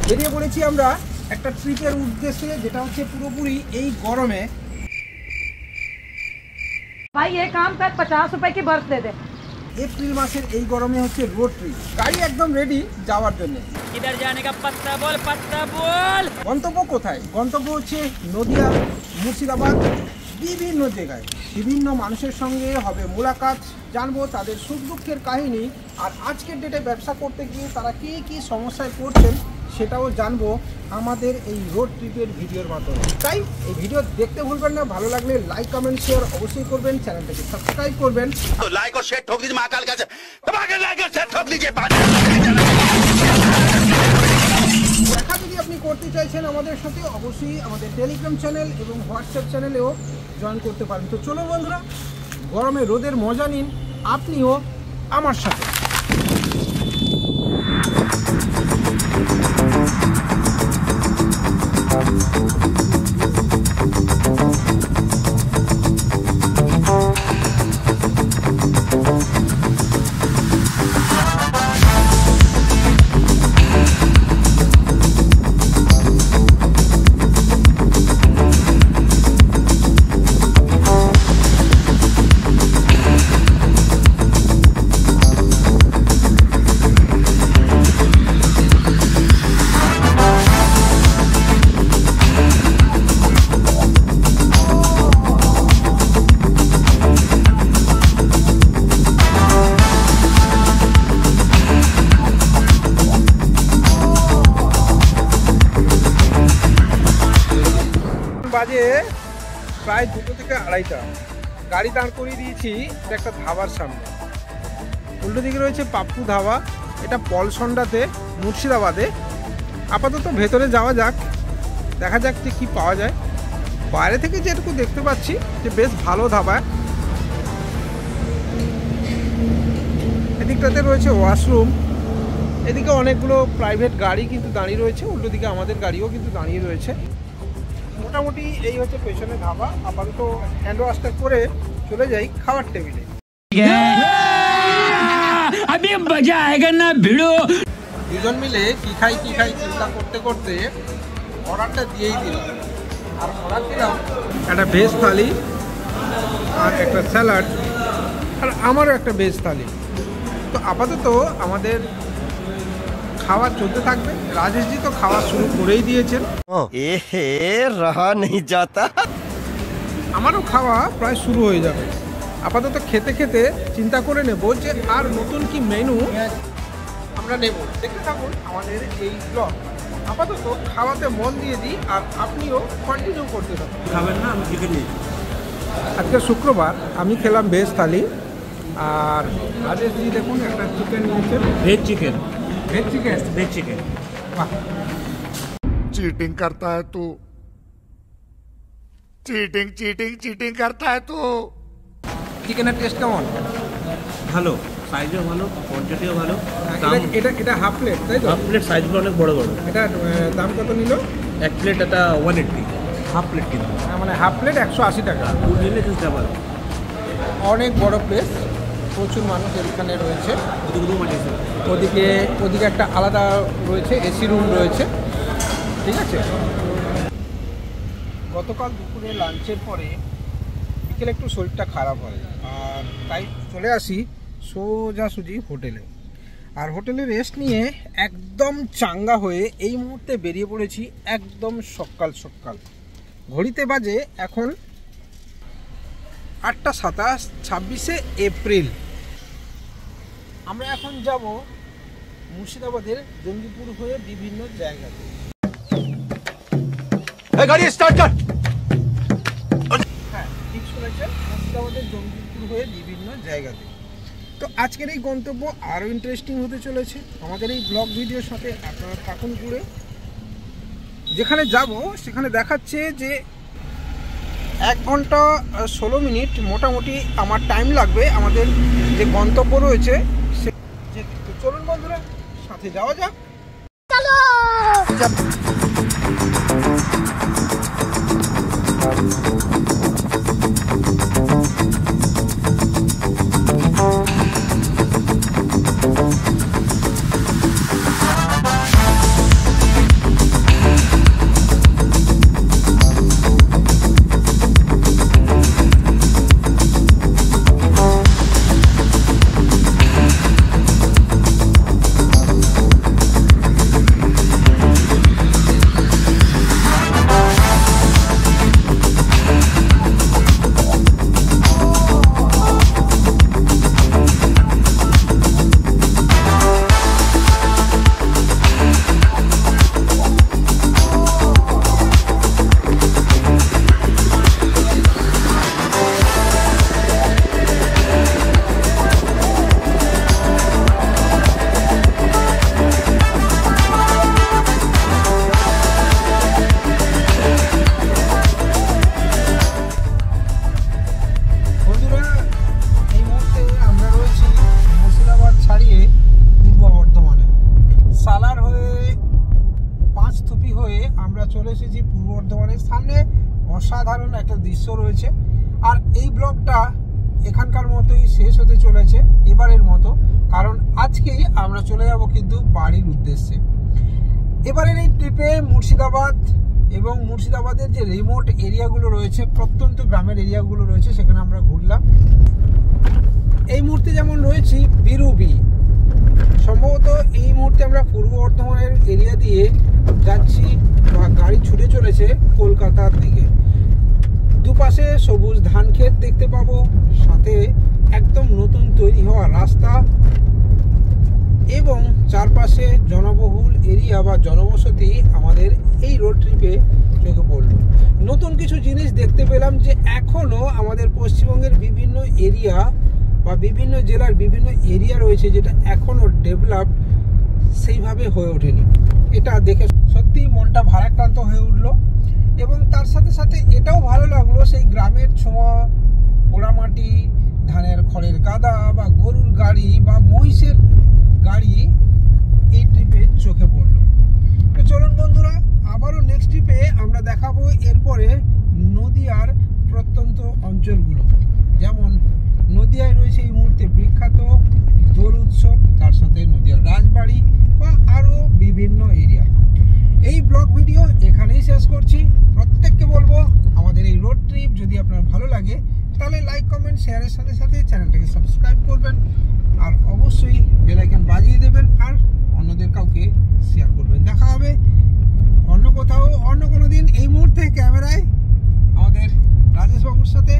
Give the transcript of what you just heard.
বেরিয়ে পড়েছি আমরা একটা ট্রিপের উদ্দেশ্যে, যেটা হচ্ছে পুরোপুরি এই গরমে। ভাই ये काम कर 50 रुपए की बर्फ दे दे। এপ্রিল মাসের এই গরমে হচ্ছে রোড ট্রিপ, গাড়ি একদম রেডি যাওয়ার জন্য। किधर जाने का पत्ता बोल। গন্তব্য কোথায়? গন্তব্য হচ্ছে নদিয়া, মুর্শিদাবাদ, বিভিন্ন জায়গায় বিভিন্ন মানুষের সঙ্গে হবে মোলাকাত, জানবো তাদের সুখ দুঃখের কাহিনী, আর আজকের ডেটে ব্যবসা করতে গিয়ে তারা কী সমস্যায় পড়ছেন সেটাও জানবো আমাদের এই রোড ট্রিপের ভিডিওর মাধ্যমে। তাই এই ভিডিও দেখতে ভুলবেন না, ভালো লাগলে লাইক কমেন্ট শেয়ার অবশ্যই করবেন, চ্যানেলটাকে সাবস্ক্রাইব করবেন। तो लाइक और शेयर ठोक दीजिए महाकाल का लाइक और शेयर ठोक दीजिए। দেখা যদি আপনি করতে চাইছেন আমাদের সাথে, অবশ্যই আমাদের টেলিগ্রাম চ্যানেল এবং হোয়াটসঅ্যাপ চ্যানেলেও জয়েন করতে পারেন। তো চলো বন্ধুরা, গরমে রোদের মজা নিন আপনিও আমার সাথে। বাজে প্রায় 2টো থেকে 2:30টা, গাড়ি দাঁড় করিয়ে দিয়েছি একটা ধাবার সামনে। উল্টো দিকে রয়েছে পাপ্পু ধাবা, এটা পলসন্ডাতে মুর্শিদাবাদে। আপাতত ভেতরে যাওয়া যাক, দেখা যাক যে কী পাওয়া যায়। বাইরে থেকে যেটুকু দেখতে পাচ্ছি যে বেশ ভালো ধাবা। এদিকটাতে রয়েছে ওয়াশরুম, এদিকে অনেকগুলো প্রাইভেট গাড়ি কিন্তু দাঁড়িয়ে রয়েছে, উল্টো দিকে আমাদের গাড়িও কিন্তু দাঁড়িয়ে রয়েছে। মোটামুটি এই হচ্ছে পেছনে ধাবা। আপাতত হ্যান্ড ওয়াশটা করে চলে যাই খাওয়ার টেবিলে। দুজন মিলে কি খাই চিন্তা করতে করতে অর্ডারটা দিয়েই দিলাম। আর অর্ডার দিলাম একটা ভেজ থালি আর একটা স্যালাড, আর আমারও একটা ভেজ থালি। তো আপাতত আমাদের খাওয়া চলতে থাকবে। রাজেশজি তো খাওয়া শুরু করেই দিয়েছেন। रहा नहीं जाता। আমারও খাওয়া প্রায় শুরু হয়ে যাবে। আপাতত খেতে খেতে চিন্তা করে নেব যে আর নতুন কি মেনু আমরা নেব। দেখতে থাকুন আমাদের এই ব্লগ। আপাতত খাওয়াতে মন দিয়ে দিই, আর আপনিও কন্টিনিউ করতে থাকুন। খাবেন না? আমি চিকেন নিই। আজকে শুক্রবার, আমি খেলাম ভেজ থালি, আর রাজেশজি দেখুন একটা চিকেন নিয়েছেন। Veg chicken. বাহ, चीटिंग करता है तू, चीटिंग करता है तू। চিকেনের টেস্ট কেমন? ভালো, সাইজও ভালো, কোয়ান্টিটিও ভালো। এটা হাফ প্লেট, তাই তো? হাফ প্লেট সাইজগুলো অনেক বড় বড়। এটা দাম কত নিল? এক প্লেট এটা 180, হাফ প্লেট কিন্তু। মানে হাফ প্লেট 180 টাকা। ফুড নিলে জাস্ট ডাবল। অনেক বড় প্লেস, প্রচুর মানুষ এখানে রয়েছে। ওদিকে একটা আলাদা রয়েছে, এসি রুম রয়েছে। ঠিক আছে, গতকাল দুপুরে লাঞ্চের পরে বিকেলে একটু শরীরটা খারাপ হয়, আর তাই চলে আসি সোজাসুজি হোটেলে। আর হোটেলে রেস্ট নিয়ে একদম চাঙ্গা হয়ে এই মুহূর্তে বেরিয়ে পড়েছি একদম সকাল সকাল। ঘড়িতে বাজে এখন 8:27, 26শে এপ্রিল। আমরা এখন যাব মুর্শিদাবাদের জঙ্গিপুর হয়ে বিভিন্ন জায়গাতে। गाड़ी स्टार्ट कर। হ্যাঁ, ঠিক শুনেছেন, মুর্শিদাবাদের জঙ্গিপুর হয়ে বিভিন্ন জায়গাতে। তো আজকের এই গন্তব্য আরও ইন্টারেস্টিং হতে চলেছে। আমাদের এই ব্লগ ভিডিওর সাথে আপনারা থাকুন ঘুরে। যেখানে যাব সেখানে দেখাচ্ছে যে 1 ঘন্টা 16 মিনিট মোটামুটি আমার টাইম লাগবে আমাদের যে গন্তব্য রয়েছে সে। চলুন বন্ধুরা, সাথে যাওয়া যাক। চলো। আমরা চলে এসেছি পূর্ব বর্ধমানের সামনে। অসাধারণ একটা দৃশ্য রয়েছে। আর এই ব্লগটা এখানকার মতোই শেষ হতে চলেছে এবারের মতো, কারণ আজকেই আমরা চলে যাব কিন্তু বাড়ির উদ্দেশ্যে। এবারের এই ট্রিপে মুর্শিদাবাদ এবং মুর্শিদাবাদের যে রিমোট এরিয়াগুলো রয়েছে, প্রত্যন্ত গ্রামের এরিয়াগুলো রয়েছে, সেখানে আমরা ঘুরলাম। এই মুহূর্তে যেমন রয়েছি বিরুবি, সম্ভবত এই মুহূর্তে আমরা পূর্ব বর্ধমানের এরিয়া দিয়ে যাচ্ছি বা গাড়ি ছুটে চলেছে কলকাতার দিকে। দুপাশে সবুজ ধান ক্ষেত দেখতে পাবো, সাথে একদম নতুন তৈরি হওয়া রাস্তা এবং চারপাশে জনবহুল এরিয়া বা জনবসতি আমাদের এই রোড ট্রিপে চোখে পড়ল। নতুন কিছু জিনিস দেখতে পেলাম যে এখনও আমাদের পশ্চিমবঙ্গের বিভিন্ন এরিয়া বা বিভিন্ন জেলার বিভিন্ন এরিয়া রয়েছে যেটা এখনও ডেভেলপ সেইভাবে হয়ে ওঠেনি। এটা দেখে সত্যি মনটা ভারাক্রান্ত হয়ে উঠল এবং তার সাথে সাথে এটাও ভালো লাগলো সেই গ্রামের ছোঁয়া, পোড়ামাটি, ধানের খড়ের গাদা বা গরুর গাড়ি বা মহিষের গাড়ি এই ট্রিপে চোখে পড়ল। তো চলুন বন্ধুরা, আবারও নেক্সট ট্রিপে আমরা দেখাবো এরপরে নদিয়ার প্রত্যন্ত অঞ্চলগুলো। যেমন নদিয়ায় রয়েছে এই মুহূর্তে বিখ্যাত দোল উৎসব, তার সাথে নদিয়ার রাজবাড়ি বা আরও বিভিন্ন এরিয়া। এই ব্লগ ভিডিও এখানেই শেষ করছি। প্রত্যেককে বলবো আমাদের এই রোড ট্রিপ যদি আপনার ভালো লাগে তাহলে লাইক, কমেন্ট, শেয়ারের সাথে সাথে চ্যানেলটাকে সাবস্ক্রাইব করবেন আর অবশ্যই বেল আইকন বাজিয়ে দেবেন আর অন্যদের কাউকে শেয়ার করবেন। দেখা হবে অন্য কোথাও অন্য কোনো দিন। এই মুহূর্তে ক্যামেরায় আমাদের রাজেশ বাবুর সাথে